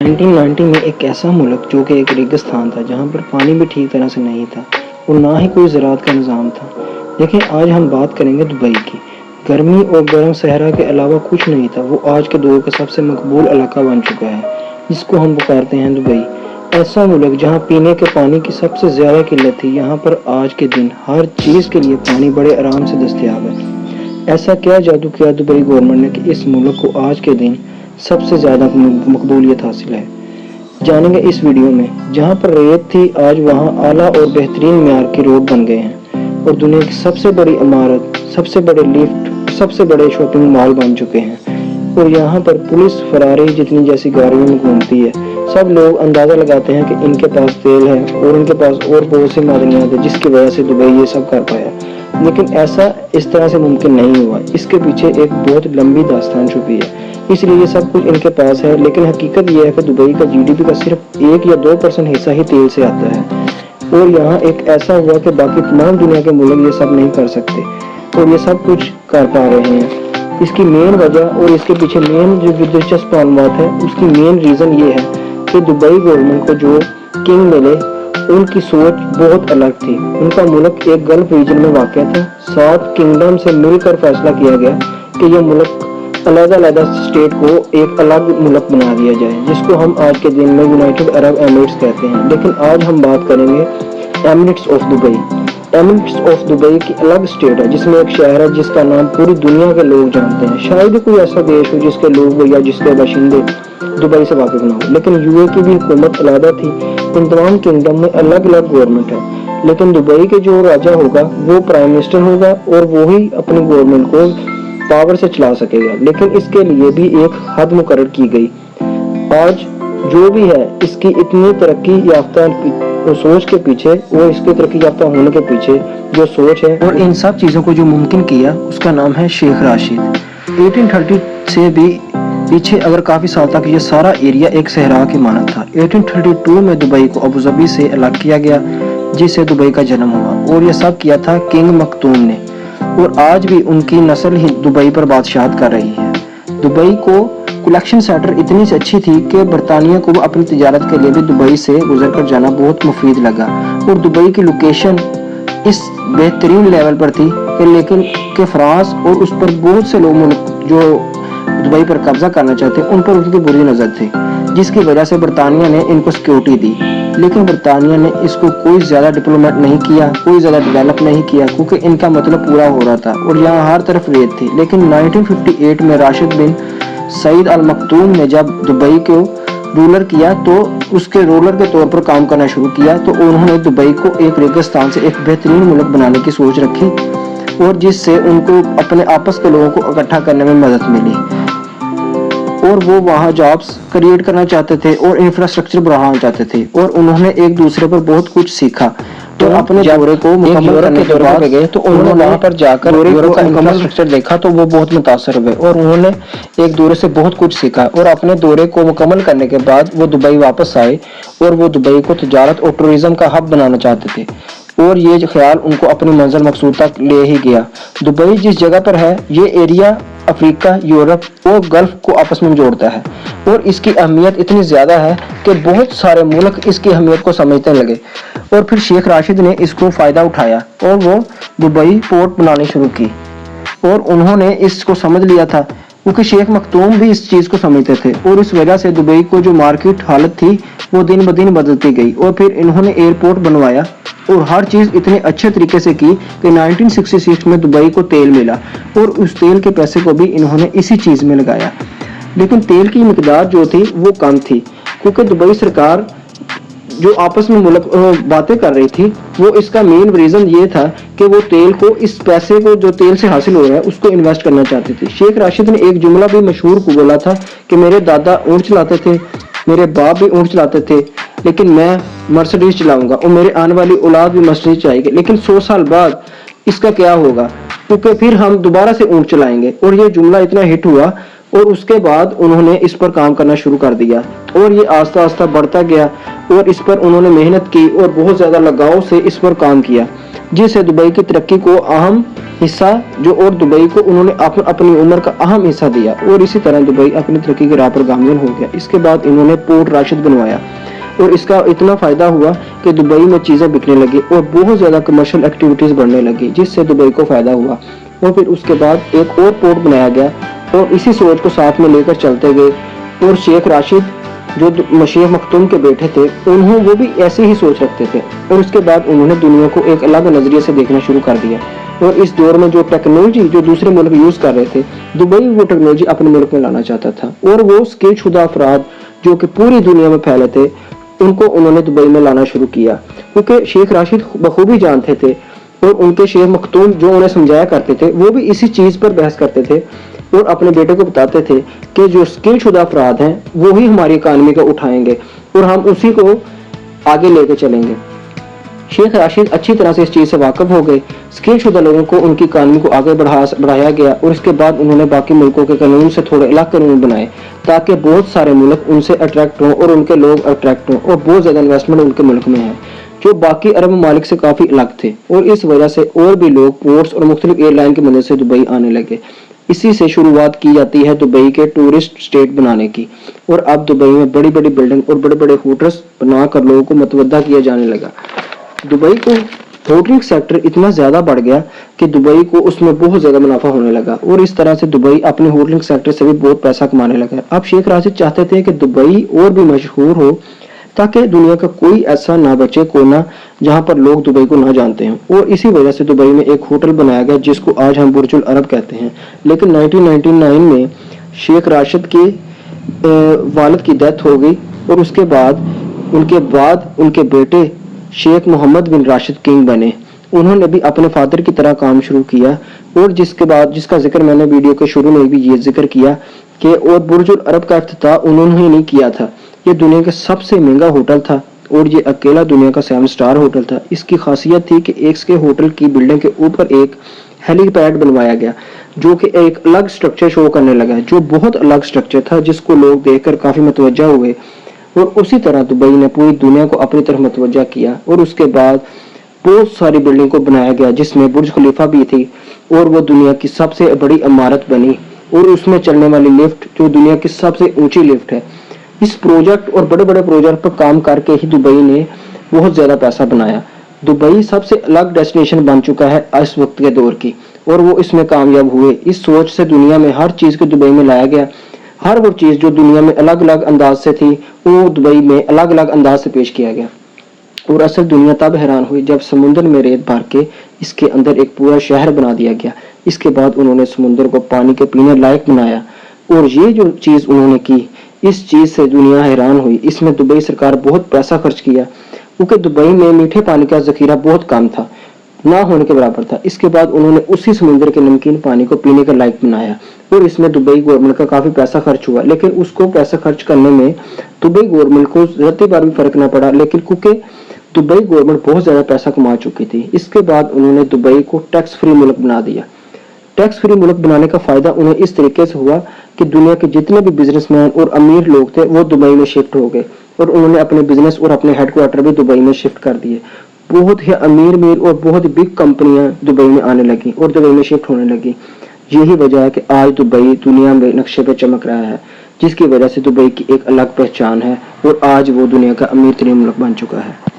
1990 में एक ऐसा मुल्क जो कि एक रेगिस्तान था, जहाँ पर पानी भी ठीक तरह से नहीं था और ना ही कोई ज़राअत का निज़ाम था। लेकिन आज हम बात करेंगे दुबई की। गर्मी और गर्म सहरा के अलावा कुछ नहीं था। वो आज के दौर का सबसे मकबूल इलाका बन चुका है, जिसको हम पुकारते हैं दुबई। ऐसा मुल्क जहाँ पीने के पानी की सबसे ज़्यादा किल्लत थी, यहाँ पर आज के दिन हर चीज़ के लिए पानी बड़े आराम से दस्तयाब है। ऐसा क्या जादू किया दुबई गवर्नमेंट ने कि इस मुल्क को आज के दिन सबसे ज़्यादा मकबूलियत हासिल है। जानेंगे इस वीडियो में। जहाँ पर रेत थी, आज वहाँ आला और बेहतरीन म्यार के रोड बन गए हैं और दुनिया की सबसे बड़ी इमारत, सबसे बड़े लिफ्ट, सबसे बड़े शॉपिंग मॉल बन चुके हैं। और यहाँ पर पुलिस फरारी जितनी जैसी गाड़ियों में घूमती है। सब लोग अंदाज़ा लगाते हैं कि इनके पास तेल है और इनके पास और बहुत सी मादनियात है, जिसकी वजह से दुबई ये सब कर पाया। लेकिन ऐसा इस तरह से मुमकिन नहीं हुआ। इसके पीछे एक बहुत लंबी दास्तान छुपी है, इसलिए ये सब कुछ इनके पास है। लेकिन हकीकत ये है कि दुबई का जीडीपी का सिर्फ 1 या 2% हिस्सा ही तेल से आता है। और यहाँ एक ऐसा हुआ कि बाकी तमाम दुनिया के मुल्क ये सब नहीं कर सकते और ये सब कुछ कर पा रहे हैं। इसकी मेन वजह और इसके पीछे मेन जो दिलचस्प मालूमात है, उसकी मेन रीज़न ये है कि दुबई गवर्नमेंट को जो किंग मिले, उनकी सोच बहुत अलग थी। उनका मुल्क एक गल्फ रीजन में वाक़ था। 7 किंगडम से मिलकर फैसला किया गया कि यह मुल्क अलग-अलग स्टेट को एक अलग मुल्क बना दिया जाए, जिसको हम आज के दिन में यूनाइटेड अरब एमिरेट्स कहते हैं। लेकिन आज हम बात करेंगे Emirates of Dubai. Emirates of Dubai की अलग स्टेट है, जिसमें एक शहर है जिसका नाम पूरी दुनिया के लोग जानते हैं। शायद कोई ऐसा देश हो जिसके लोग या जिसके बाशिंदे दुबई से वाकिफ ना हो। लेकिन यूए की भी हुकूमत अलग थी। इन तमाम किंगडम में अलग अलग गवर्नमेंट है, लेकिन दुबई के जो राजा होगा वो प्राइम मिनिस्टर होगा और वो ही अपनी गवर्नमेंट को पावर से चला सकेगा। लेकिन इसके लिए भी एक हद मुकर्रर की गई। आज जो भी है, इसकी इतनी तरक्की याफ्ता सोच के पीछे और इसके तरक्की याफ्ता होने के पीछे जो सोच है और इन सब चीज़ों को जो मुमकिन किया, उसका नाम है शेख राशिद। 1830 से भी पीछे अगर काफ़ी साल तक ये सारा एरिया एक सहरा की मानद था। 1832 में दुबई को अबूधाबी से अलग किया गया, जिससे दुबई का जन्म हुआ। और यह सब किया था किंग मखदूम ने। और आज भी उनकी नस्ल ही दुबई पर बादशाहत कर रही है। दुबई को कलेक्शन सेंटर इतनी अच्छी थी कि बरतानिया को अपनी तिजारत के लिए भी दुबई से गुजर कर जाना बहुत मुफीद लगा। और दुबई की लोकेशन इस बेहतरीन लेवल पर थी कि फ्रांस और उस पर बहुत से लोग जो दुबई पर कब्जा करना चाहते, उन पर उनकी बुरी नज़र थी, जिसकी वजह से बरतानिया ने इनको सिक्योरिटी दी। लेकिन बरतानिया ने इसको कोई ज़्यादा डिप्लोमेट नहीं किया, कोई ज़्यादा डेवलप नहीं किया, क्योंकि इनका मतलब पूरा हो रहा था और यहाँ हर तरफ रेत थी। लेकिन 1958 में राशिद बिन सईद अल मखदूम ने जब दुबई को रूलर किया, तो उसके रूलर के तौर पर काम करना शुरू किया, तो उन्होंने दुबई को एक रेगिस्तान से एक बेहतरीन मुल्क बनाने की सोच रखी और जिससे उनको अपने आपस के लोगों को इकट्ठा करने में मदद मिली। और वो वहाँ जॉब्स क्रिएट करना चाहते थे और इंफ्रास्ट्रक्चर बढ़ाना चाहते थे और उन्होंने एक दूसरे पर बहुत कुछ सीखा। तो अपने दौरे को मुकम्मल करने के बाद गए, तो उन्होंने वहाँ पर जाकर यूरोप का इंफ्रास्ट्रक्चर देखा, तो वो बहुत मुतासर हुए और उन्होंने एक दौरे से बहुत कुछ सीखा। और अपने दौरे को मुकम्मल करने के बाद वो दुबई वापस आए और वो दुबई को तिजारत और टूरिज्म का हब बनाना चाहते थे। और ये ख्याल उनको अपनी मंजिल मकसूद तक ले ही गया। दुबई जिस जगह पर है, ये एरिया अफ्रीका, यूरोप और गल्फ को आपस में जोड़ता है और इसकी अहमियत इतनी ज़्यादा है कि बहुत सारे मुल्क इसकी अहमियत को समझने लगे। और फिर शेख राशिद ने इसको फ़ायदा उठाया और वो दुबई पोर्ट बनानी शुरू की। और उन्होंने इसको समझ लिया था, क्योंकि शेख मखदूम भी इस चीज़ को समझते थे। और इस वजह से दुबई को जो मार्केट हालत थी, वो दिन ब दिन बदलती गई। और फिर इन्होंने एयरपोर्ट बनवाया और हर चीज़ इतने अच्छे तरीके से की कि 1966 में दुबई को तेल मिला और उस तेल के पैसे को भी इन्होंने इसी चीज़ में लगाया। लेकिन तेल की मिकदार जो थी वो कम थी, क्योंकि दुबई सरकार जो आपस में मुल्क बातें कर रही थी, वो इसका मेन रीज़न ये था कि वो तेल को, इस पैसे को जो तेल से हासिल हो रहा है, उसको इन्वेस्ट करना चाहती थी। शेख राशिद ने एक जुमला भी मशहूर को बोला था कि मेरे दादा ऊँट चलाते थे, मेरे बाप भी ऊँट चलाते थे, लेकिन मैं मर्सिडीज चलाऊंगा और मेरे आने वाली औलाद भी मर्सिडीज चलाएगी। लेकिन 100 साल बाद इसका क्या होगा, क्योंकि फिर हम दोबारा से ऊँट चलाएंगे। और ये जुमला इतना हिट हुआ और उसके बाद उन्होंने इस पर काम करना शुरू कर दिया और ये आस्ता आस्ता बढ़ता गया और इस पर उन्होंने मेहनत की और बहुत ज़्यादा लगाव से इस पर काम किया। جس سے دبئی کی ترقی کو اہم حصہ اور دبئی کو انہوں نے اپنی عمر کا اہم حصہ دیا، اور اسی طرح دبئی اپنی ترقی کی راہ پر گامزن ہو گیا۔ اس کے بعد انہوں نے پورٹ راشد بنوایا، اور اس کا اتنا فائدہ ہوا کہ دبئی میں چیزیں بکنے لگی اور بہت زیادہ کمرشل ایکٹیویٹیز بڑھنے لگی، جس سے دبئی کو فائدہ ہوا۔ اور پھر اس کے بعد ایک اور پورٹ بنایا گیا، اور اسی سوچ کو ساتھ میں لے کر چلتے گئے، اور شیخ راشد جو شیخ مختوم کے بیٹے تھے وہ بھی ایسی ہی سوچ رکھتے تھے، اور اس کے بعد انہوں نے دنیا کو ایک الگ نظریے سے دیکھنا شروع کر دیا۔ اور اس دور میں جو ٹیکنالوجی جو دوسرے ملک یوز کر رہے تھے، دبئی وہ ٹیکنالوجی اپنے ملک میں لانا چاہتا تھا، اور وہ سکل شدہ افراد جو کہ پوری دنیا میں پھیلے تھے ان کو انہوں نے دبئی میں لانا شروع کیا، کیونکہ شیخ راشد بخوبی جانتے تھے، اور ان کے شیخ مختوم جو انہیں سمجھایا کرتے تھے وہ بھی اسی چیز پر بحث کرتے تھے، اور اپنے بیٹے کو بتاتے تھے کہ جو سکل شدہ افراد ہیں وہی ہماری اکانومی کو اٹھائیں گے، اور ہم اسی کو آگے لے کے چلیں گے۔ شیخ راشد اچھی طرح سے اس چیز سے واقف ہو گئے، سکل شدہ لوگوں کو ان کی اکانومی کو آگے بڑھایا گیا، اور اس کے بعد انہوں نے باقی ملکوں کے قانون سے تھوڑے الگ قانون بنائے تاکہ بہت سارے ملک ان سے اٹریکٹ ہوں، اور ان کے لوگ اٹریکٹ ہوں، اور بہت زیادہ انویسٹمنٹ ان کے ملک میں ہے جو باقی عرب ممالک سے کافی الگ تھے، اور اس وجہ سے اور بھی لوگ پورٹس اور مختلف ایئر لائن کی مدد سے دبئی آنے لگے۔ اسی سے شروعات کی جاتی ہے دبئی کے ٹورسٹ اسٹیٹ بنانے کی، اور اب دبئی میں بڑی بڑی بلڈنگ اور بڑے بڑے ہوٹلز بنا کر لوگوں کو متوجہ کیا جانے لگا۔ دبئی کو ہوٹلنگ سیکٹر اتنا زیادہ بڑھ گیا کہ دبئی کو اس میں بہت زیادہ منافع ہونے لگا، اور اس طرح سے دبئی اپنے ہوٹلنگ سیکٹر سے بھی بہت پیسہ کمانے لگا۔ اب شیخ راشد چاہتے تھے کہ دبئی اور بھی مشہور ہو تاکہ دنیا کا کوئی ایسا نہ بچے کونا جہاں پر لوگ دبئی کو نہ جانتے ہیں، اور اسی وجہ سے دبئی میں ایک ہوٹل بنایا گیا جس کو آج ہم برج العرب کہتے ہیں۔ لیکن 1999 میں شیخ راشد کے والد کی ڈیتھ ہو گئی، اور اس کے بعد ان کے بیٹے شیخ محمد بن راشد کنگ بنے۔ انہوں نے بھی اپنے فادر کی طرح کام شروع کیا، اور جس کا ذکر میں نے ویڈیو کے شروع میں بھی یہ ذکر کیا کہ اور برج العرب کا افتتاح انہوں نے نہیں کیا تھا، یہ دنیا کا سب سے مہنگا ہوٹل تھا، اور یہ اکیلا دنیا کا 7 سٹار ہوٹل تھا۔ اس کی خاصیت تھی کہ ایک کے ہوٹل کی بلڈنگ کے اوپر ایک ہیلی پیڈ بنوایا گیا جو کہ ایک الگ سٹرکچر شو کرنے لگا، جو بہت الگ سٹرکچر تھا جس کو لوگ دیکھ کر کافی متوجہ ہوئے، اور اسی طرح دبئی نے پوری دنیا کو اپنی طرف متوجہ کیا۔ اور اس کے بعد بہت ساری بلڈنگ کو بنایا گیا جس میں برج خلیفہ بھی تھی، اور وہ دنیا کی سب سے بڑی عمارت بنی، اور اس میں چلنے والی لفٹ جو دنیا کی سب سے اونچی لفٹ ہے۔ اس پروجیکٹ اور بڑے بڑے پروجیکٹ پر کام کر کے ہی دبئی نے بہت زیادہ پیسہ بنایا۔ دبئی سب سے الگ ڈیسٹینیشن بن چکا ہے اس وقت کے دور کی، اور وہ اس میں کامیاب ہوئے۔ اس سوچ سے دنیا میں ہر چیز کو دبئی میں لایا گیا، ہر وہ چیز جو دنیا میں الگ الگ انداز سے تھی وہ دبئی میں الگ الگ انداز سے پیش کیا گیا۔ اور اصل دنیا تب حیران ہوئی جب سمندر میں ریت بھر کے اس کے اندر ایک پورا شہر بنا دیا گیا۔ اس کے بعد انہوں نے سمندر کو پانی کے پینے لائق بنایا، اور یہ جو چیز انہوں نے کی اس چیز سے دنیا حیران ہوئی۔ اس میں دبئی سرکار بہت پیسہ خرچ کیا، کیونکہ دبئی میں میٹھے پانی کا ذخیرہ بہت کم تھا، نہ ہونے کے برابر تھا۔ اس کے بعد انہوں نے اسی سمندر کے نمکین پانی کو پینے کا لائق بنایا، اور اس میں دبئی گورنمنٹ کا کافی پیسہ خرچ ہوا، لیکن اس کو پیسہ خرچ کرنے میں دبئی گورنمنٹ کو رتی بار بھی فرق نہ پڑا، لیکن کیونکہ دبئی گورنمنٹ بہت زیادہ پیسہ کما چکی تھی۔ اس کے بعد انہوں نے دبئی کو ٹیکس فری ملک بنا دیا۔ ٹیکس فری ملک بنانے کا فائدہ انہیں اس طریقے سے ہوا کہ دنیا کے جتنے بھی بزنس مین اور امیر لوگ تھے وہ دبئی میں شفٹ ہو گئے، اور انہوں نے اپنے بزنس اور اپنے ہیڈ کوارٹر بھی دبئی میں شفٹ کر دیے۔ بہت ہی امیر اور بہت بگ کمپنیاں دبئی میں آنے لگی اور دبئی میں شفٹ ہونے لگی۔ یہی وجہ ہے کہ آج دبئی دنیا میں نقشے پہ چمک رہا ہے، جس کی وجہ سے دبئی کی ایک الگ پہچان ہے، اور آج وہ دنیا کا امیر ترین ملک بن چکا ہے۔